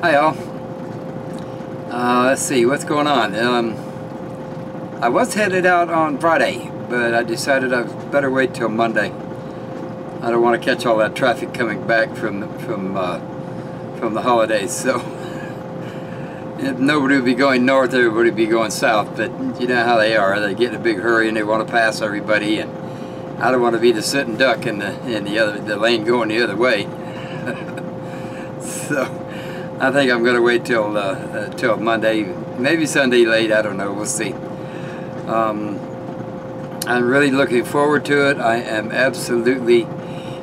Hi all. Let's see what's going on. I was headed out on Friday, but I decided I better wait till Monday. I don't want to catch all that traffic coming back from the holidays. So nobody would be going north, everybody would be going south. But you know how they are. They get in a big hurry and they want to pass everybody, and I don't want to be the sitting duck in the lane going the other way. So I think I'm going to wait till Monday, maybe Sunday late. I don't know. We'll see. I'm really looking forward to it. I am absolutely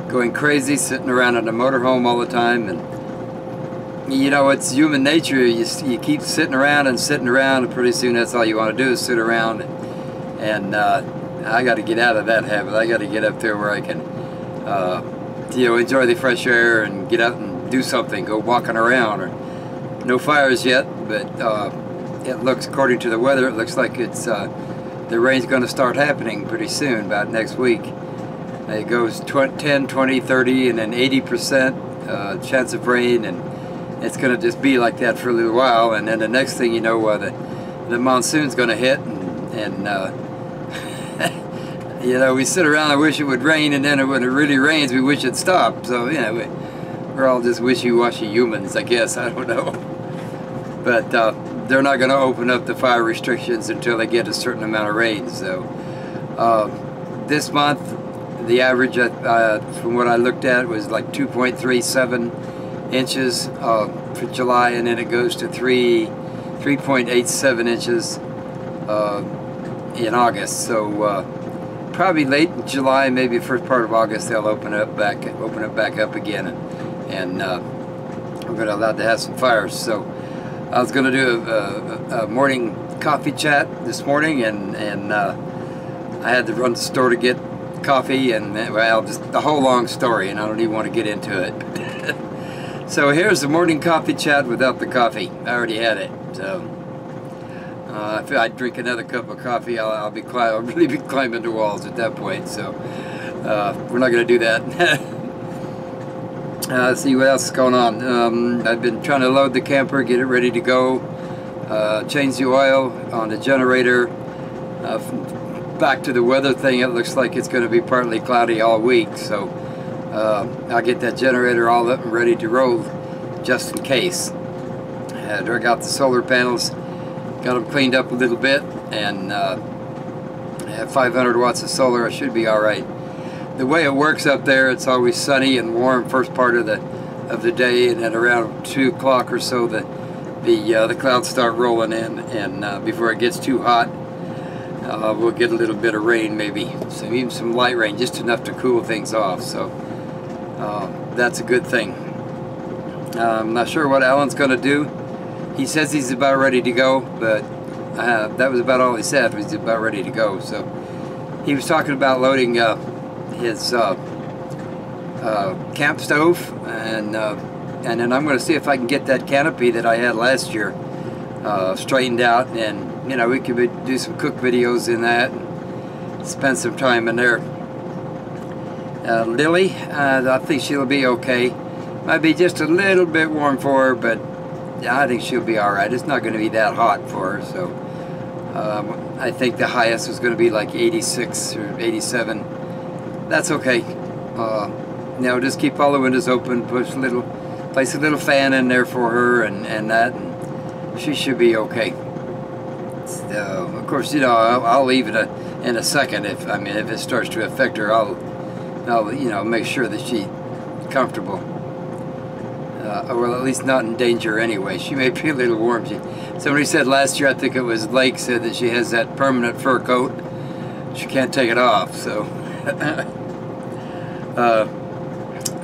going crazy sitting around in the motorhome all the time, and you know, it's human nature. You keep sitting around, and pretty soon that's all you want to do is sit around. And I got to get out of that habit. I got to get up there where I can, you know, enjoy the fresh air and get out and do something, go walking around. Or no fires yet, but it looks, according to the weather, it looks like it's the rain's going to start happening pretty soon, about next week. It goes 10, 20, 30, and then 80% chance of rain, and it's going to just be like that for a little while. And then the next thing you know, the monsoon's going to hit, and you know, we sit around and wish it would rain, and then when it really rains, we wish it stopped. So, you know, we're all just wishy-washy humans, I guess. I don't know. But they're not going to open up the fire restrictions until they get a certain amount of rain. So this month, the average, from what I looked at, was like 2.37 inches for July, and then it goes to 3.87 inches in August. So probably late in July, maybe first part of August, they'll open it back up again, and we're going to allow to have some fires. So I was going to do a morning coffee chat this morning, and I had to run to the store to get coffee, and well, just the whole long story, and I don't even want to get into it. So here's the morning coffee chat without the coffee. I already had it. So if I drink another cup of coffee, I'll really be climbing the walls at that point. So we're not going to do that. Let's see what else is going on. I've been trying to load the camper, get it ready to go, change the oil on the generator. Back to the weather thing, it looks like it's going to be partly cloudy all week, so I'll get that generator all up and ready to roll just in case. I dug out the solar panels, got them cleaned up a little bit, and I have 500 watts of solar. I should be all right. The way it works up there, it's always sunny and warm first part of the day, and then around 2 o'clock or so, the clouds start rolling in, and before it gets too hot, we'll get a little bit of rain, maybe even some light rain, just enough to cool things off. So that's a good thing. I'm not sure what Alan's going to do. He says he's about ready to go, but that was about all he said. Was about ready to go. So he was talking about loading his camp stove, and then I'm going to see if I can get that canopy that I had last year straightened out, and you know, we could do some cook videos in that and spend some time in there. Lilly, I think she'll be okay. Might be just a little bit warm for her, but I think she'll be all right. It's not going to be that hot for her, so I think the highest is going to be like 86 or 87. That's okay. You know, just keep all the windows open, place a little fan in there for her, and she should be okay. Of course, you know, I'll leave it in a second. If it starts to affect her, I'll you know, make sure that she's comfortable, or at least not in danger anyway. She may be a little warm. Somebody said last year, I think it was Lake, said that she has that permanent fur coat. She can't take it off. So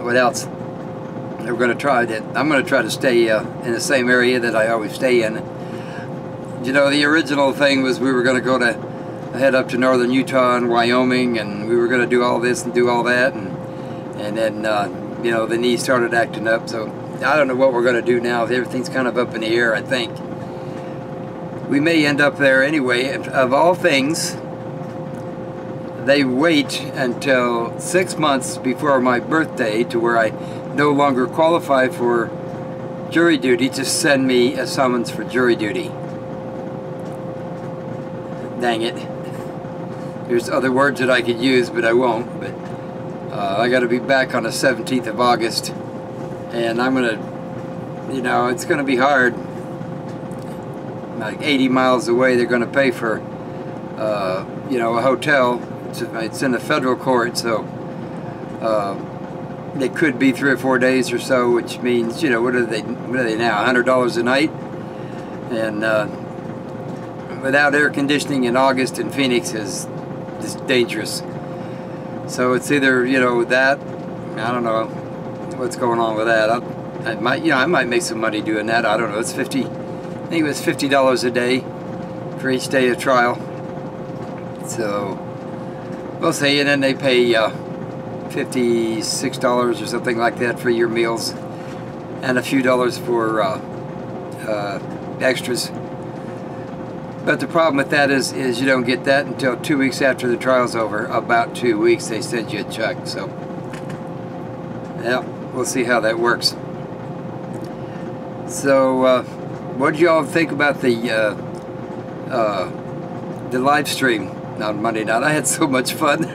what else? I'm going to try to stay in the same area that I always stay in. You know, the original thing was we were going to head up to northern Utah and Wyoming, and we were going to do all this and do all that, and then you know, the knee started acting up. So I don't know what we're going to do now. Everything's kind of up in the air. I think we may end up there anyway. Of all things, they wait until 6 months before my birthday to where I no longer qualify for jury duty, just send me a summons for jury duty. Dang it. There's other words that I could use, but I won't. But I got to be back on the 17th of August, and I'm gonna, you know, it's gonna be hard. Like 80 miles away, they're gonna pay for, you know, a hotel. It's in the federal court, so it could be 3 or 4 days or so, which means, you know, what are they now? $100 a night, and without air conditioning in August in Phoenix is dangerous. So it's either, you know, that, I don't know what's going on with that. I might, you know, I might make some money doing that. I don't know. It's I think it was $50 a day for each day of trial. So we'll see. And then they pay $56 or something like that for your meals, and a few dollars for extras. But the problem with that is you don't get that until 2 weeks after the trial's over. About 2 weeks they send you a check. So yeah, we'll see how that works. So what did y'all think about the live stream on Monday night? I had so much fun.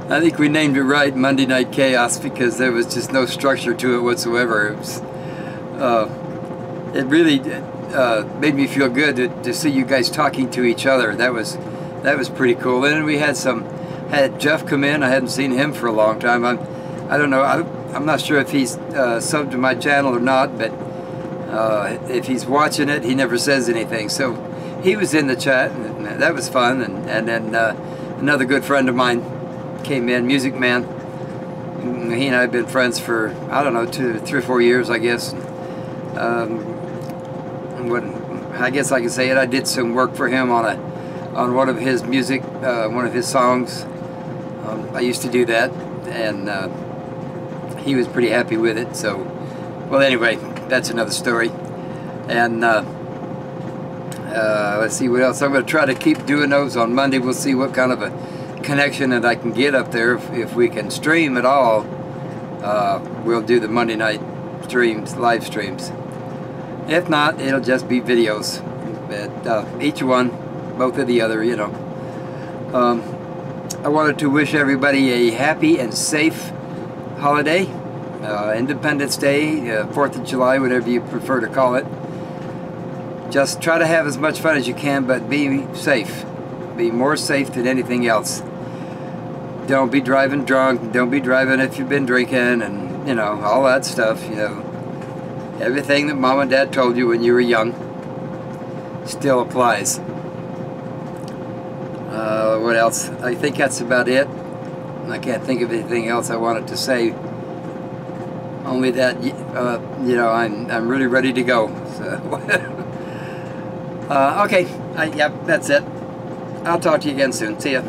I think we named it right, Monday Night Chaos, because there was just no structure to it whatsoever. It was, it really made me feel good to see you guys talking to each other. That was pretty cool. And then we had had Jeff come in. I hadn't seen him for a long time. I don't know. I'm not sure if he's subbed to my channel or not, but if he's watching it, he never says anything. So he was in the chat, and that was fun. And then another good friend of mine came in, Music Man. He and I have been friends for, I don't know, 3 or 4 years, I guess. I guess I can say it. I did some work for him on one of his music, one of his songs. I used to do that, and he was pretty happy with it. So, well, anyway, that's another story. And let's see what else. I'm going to try to keep doing those on Monday. We'll see what kind of a connection that I can get up there. If we can stream at all, we'll do the Monday night streams, live streams. If not, it'll just be videos. But each one, both of the other, you know. I wanted to wish everybody a happy and safe holiday. Independence Day, 4th of July, whatever you prefer to call it. Just try to have as much fun as you can, but be safe. Be more safe than anything else. Don't be driving drunk. Don't be driving if you've been drinking, and, you know, all that stuff, you know. Everything that Mom and Dad told you when you were young still applies. What else? I think that's about it. I can't think of anything else I wanted to say. Only that, you know, I'm really ready to go. So okay, yep, that's it. I'll talk to you again soon. See ya.